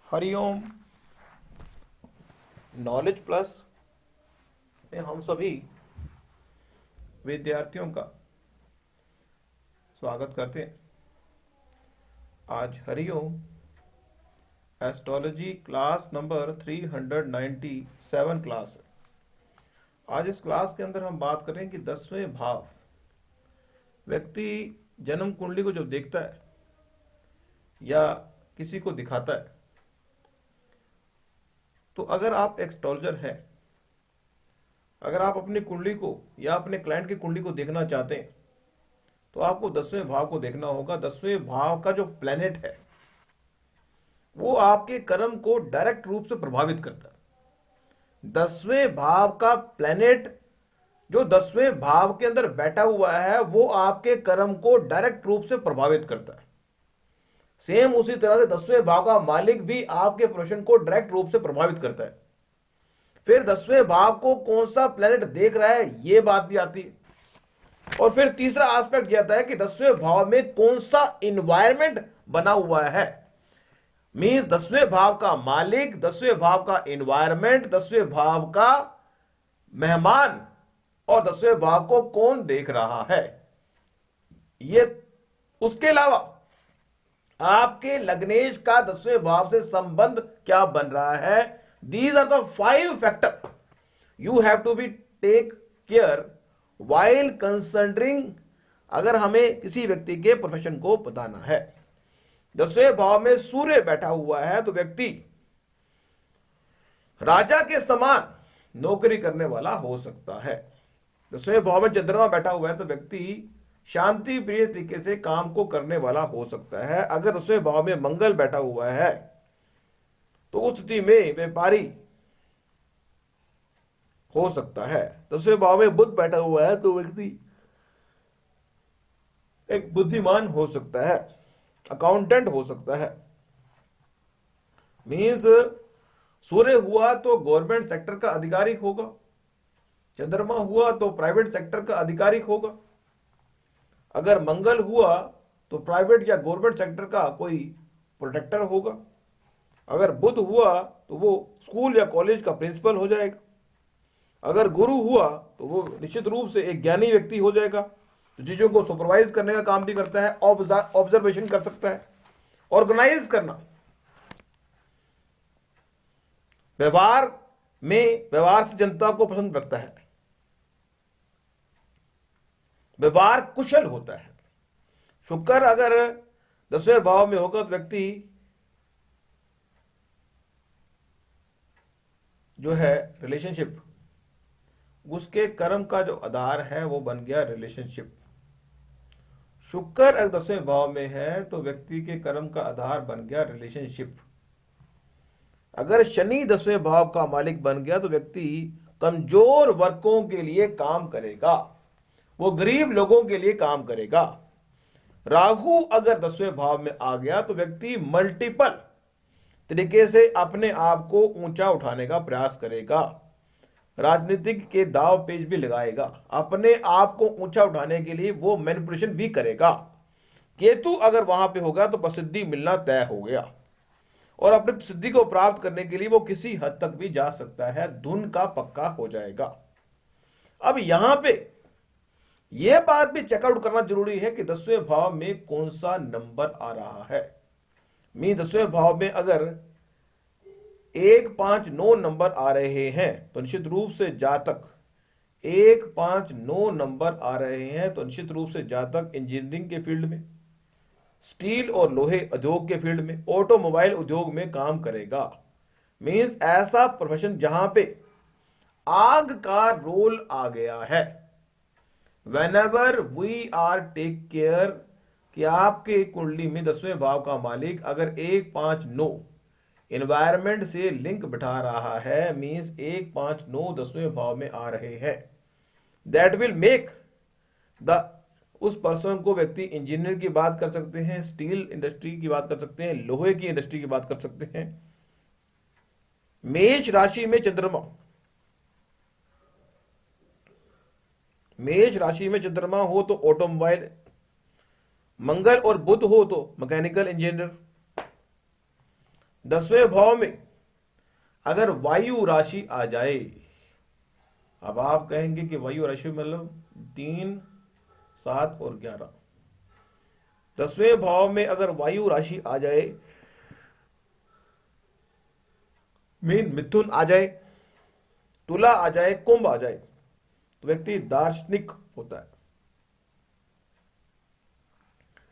Hariom. Knowledge plus में हम सभी विद्यार्थियों का स्वागत करते हैं। आज Hariom astrology class number 397 class है। आज इस क्लास के अंदर हम बात करें कि 10वें भाव व्यक्ति जन्म कुंडली को जब देखता है या किसी को दिखाता है, तो अगर आप एस्ट्रोलॉजर हैं, अगर आप अपनी कुंडली को या अपने क्लाइंट की कुंडली को देखना चाहते हैं, तो आपको 10वें भाव को देखना होगा। 10वें भाव का जो प्लेनेट है वो आपके कर्म को डायरेक्ट रूप से प्रभावित करता है। 10वें भाव का प्लेनेट जो 10वें भाव के अंदर बैठा हुआ है वो आपके कर्म को डायरेक्ट रूप से प्रभावित करता है। सेम उसी तरह से 10वें भाव का मालिक भी आपके प्रोफेशन को डायरेक्ट रूप से प्रभावित करता है। फिर 10वें भाव को कौन सा प्लेनेट देख रहा है ये बात भी आती है। और फिर तीसरा एस्पेक्ट यह आता है कि 10वें भाव में कौन सा इन्वायरमेंट बना हुआ है। मींस 10वें भाव का मालिक, 10वें भाव का इन्वायरमेंट, 10वें भाव का मेहमान और 10वें भाव को कौन देख रहा है। ये उसके अलावा आपके लग्नेश का 10वें भाव से संबंध क्या बन रहा है। These are the 5 factors you have to be take care while considering, अगर हमें किसी व्यक्ति के प्रोफेशन को बताना है। 10वें भाव में सूर्य बैठा हुआ है तो व्यक्ति राजा के समान नौकरी करने वाला हो सकता है। 10वें भाव में चंद्रमा बैठा हुआ है तो व्यक्ति शांति प्रिय तरीके से काम को करने वाला हो सकता है। अगर 10वें भाव में मंगल बैठा हुआ है तो उस स्थिति में व्यापारी हो सकता है। 10वें भाव में बुध बैठा हुआ है तो व्यक्ति एक बुद्धिमान हो सकता है, अकाउंटेंट हो सकता है। मीन्स सूर्य हुआ तो गवर्नमेंट सेक्टर का अधिकारी होगा, चंद्रमा हुआ तो प्राइवेट सेक्टर का अधिकारी होगा, अगर मंगल हुआ तो प्राइवेट या गवर्नमेंट सेक्टर का कोई प्रोटेक्टर होगा, अगर बुध हुआ तो वो स्कूल या कॉलेज का प्रिंसिपल हो जाएगा, अगर गुरु हुआ तो वो निश्चित रूप से एक ज्ञानी व्यक्ति हो जाएगा जो चीज़ों को सुपरवाइज करने का काम भी करता है, ऑब्जर्वेशन कर सकता है, ऑर्गेनाइज करना। व्यवहार से जनता को पसंद करता है, व्यवहार कुशल होता है। शुक्र अगर 10वें भाव में होगा तो व्यक्ति जो है रिलेशनशिप, उसके कर्म का जो आधार है वो बन गया रिलेशनशिप। शुक्र अगर 10वें भाव में है तो व्यक्ति के कर्म का आधार बन गया रिलेशनशिप। अगर शनि 10वें भाव का मालिक बन गया तो व्यक्ति कमजोर वर्गों के लिए काम करेगा, वो गरीब लोगों के लिए काम करेगा। राहु अगर 10वें भाव में आ गया तो व्यक्ति मल्टीपल तरीके से अपने आप को ऊंचा उठाने का प्रयास करेगा, राजनीतिक के दाव पेच भी लगाएगा, अपने आप को ऊंचा उठाने के लिए वो मैनिपुलेशन भी करेगा। केतु अगर वहां पे होगा तो प्रसिद्धि मिलना तय हो गया और अपनी प्रसिद्धि को प्राप्त करने के लिए वो किसी हद तक भी जा सकता है, धुन का पक्का हो जाएगा। अब यहां पे यह बात भी चेकआउट करना जरूरी है कि 10वें भाव में कौन सा नंबर आ रहा है। 10वें भाव में अगर 1, 5, 9 नंबर आ रहे हैं तो निश्चित रूप से जातक 1, 5, 9 नंबर आ रहे हैं तो निश्चित रूप से जातक इंजीनियरिंग के फील्ड में, स्टील और लोहे उद्योग के फील्ड में, ऑटोमोबाइल उद्योग में काम करेगा। मींस ऐसा प्रोफेशन जहां पे आग का रोल आ गया है। Whenever we are take care कि आपके कुंडली में 10वें भाव का मालिक अगर 1, 5, 9 इन्वायरमेंट से लिंक बिठा रहा है, मींस 1, 5, 9 10वें भाव में आ रहे हैं, दैट विल मेक द उस पर्सन को व्यक्ति इंजीनियर की बात कर सकते हैं, स्टील इंडस्ट्री की बात कर सकते हैं, लोहे की इंडस्ट्री की बात कर सकते हैं। मेष राशि में चंद्रमा, मेष राशि में चंद्रमा हो तो ऑटोमोबाइल, मंगल और बुध हो तो मैकेनिकल इंजीनियर, 10वें भाव में अगर वायु राशि आ जाए, अब आप कहेंगे कि वायु राशि मतलब 3, 7 और 11। 10वें भाव में अगर वायु राशि आ जाए, मीन मिथुन आ जाए, तुला आ जाए, कुंभ आ जाए, तो व्यक्ति दार्शनिक होता है,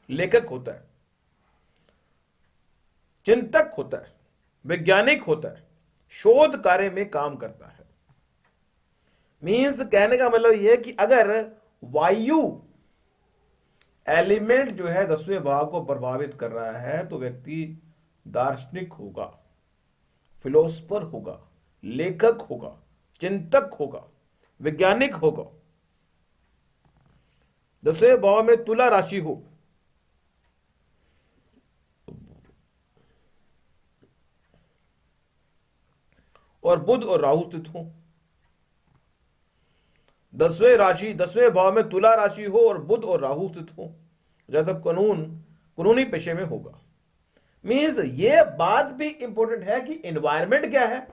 लेखक होता है, चिंतक होता है, वैज्ञानिक होता है, शोध कार्य में काम करता है। मीन्स कहने का मतलब यह कि अगर वायु एलिमेंट जो है 10वें भाव को प्रभावित कर रहा है तो व्यक्ति दार्शनिक होगा, फिलोसफर होगा, लेखक होगा, चिंतक होगा, वैज्ञानिक होगा। 10वें भाव में तुला राशि हो, और बुध और राहु स्थित हो। 10वें भाव में तुला राशि हो और बुध और राहु स्थित हो, ज्यादा कानूनी पेशे में होगा। मीन्स ये बात भी इंपॉर्टेंट है कि एनवायरमेंट क्या है,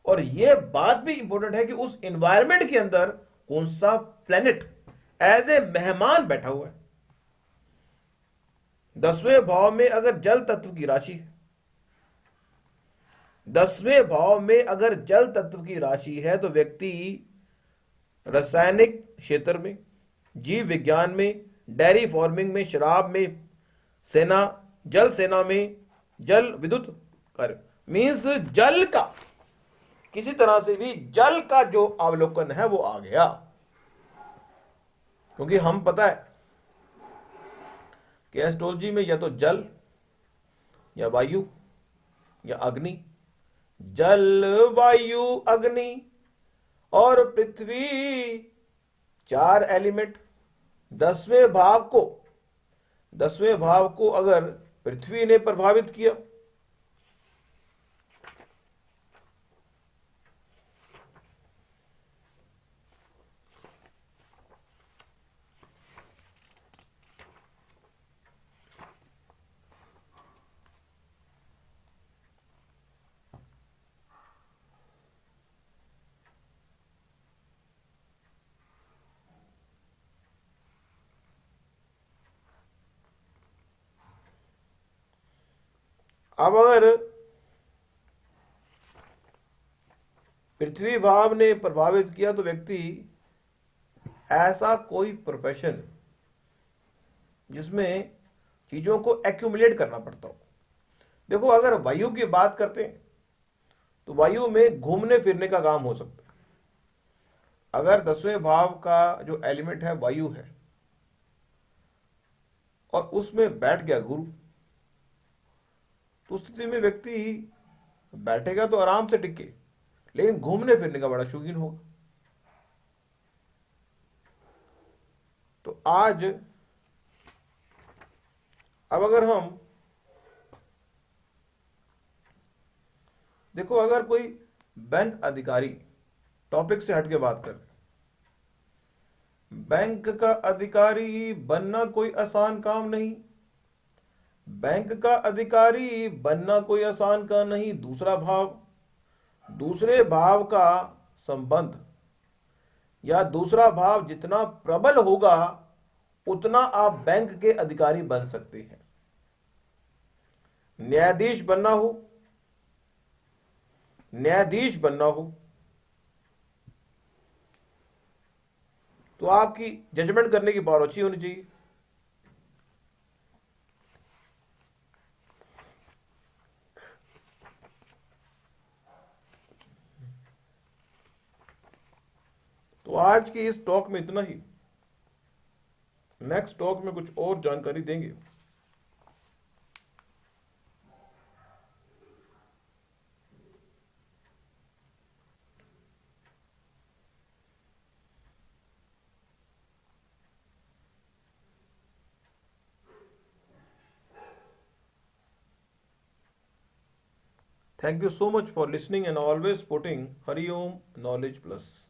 और ये बात भी इंपॉर्टेंट है कि उस एनवायरमेंट के अंदर कौन सा प्लेनेट एज ए मेहमान बैठा हुआ है। 10वें भाव में अगर जल तत्व की राशि है, 10वें भाव में अगर जल तत्व की राशि है तो व्यक्ति रासायनिक क्षेत्र में, जीव विज्ञान में, डेयरी फार्मिंग में, शराब में, जल सेना में, जल विद्युत कार्य, मीन्स जल का किसी तरह से भी जल का जो अवलोकन है वो आ गया। क्योंकि हम पता है कि एस्ट्रोलॉजी में या तो जल या वायु या अग्नि, जल वायु अग्नि और पृथ्वी, 4 एलिमेंट। 10वें भाव को अगर पृथ्वी ने प्रभावित किया, अब अगर पृथ्वी भाव ने प्रभावित किया तो व्यक्ति ऐसा कोई प्रोफेशन जिसमें चीजों को एक्यूमुलेट करना पड़ता हो। देखो, अगर वायु की बात करते हैं तो वायु में घूमने फिरने का काम हो सकता है। अगर 10वें भाव का जो एलिमेंट है वायु है और उसमें बैठ गया गुरु, तो उस स्थिति में व्यक्ति बैठेगा तो आराम से टिके, लेकिन घूमने फिरने का बड़ा शौकीन होगा। तो आज अब अगर हम देखो, अगर कोई बैंक अधिकारी, टॉपिक से हटके बात करें, बैंक का अधिकारी बनना कोई आसान काम नहीं। बैंक का अधिकारी बनना कोई आसान का नहीं। दूसरे भाव का संबंध या दूसरा भाव जितना प्रबल होगा उतना आप बैंक के अधिकारी बन सकते हैं। न्यायाधीश बनना हो तो आपकी जजमेंट करने की पावर अच्छी होनी चाहिए। तो आज की इस टॉक में इतना ही। नेक्स्ट टॉक में कुछ और जानकारी देंगे। Thank you so much for listening and always putting Hari Om Knowledge Plus.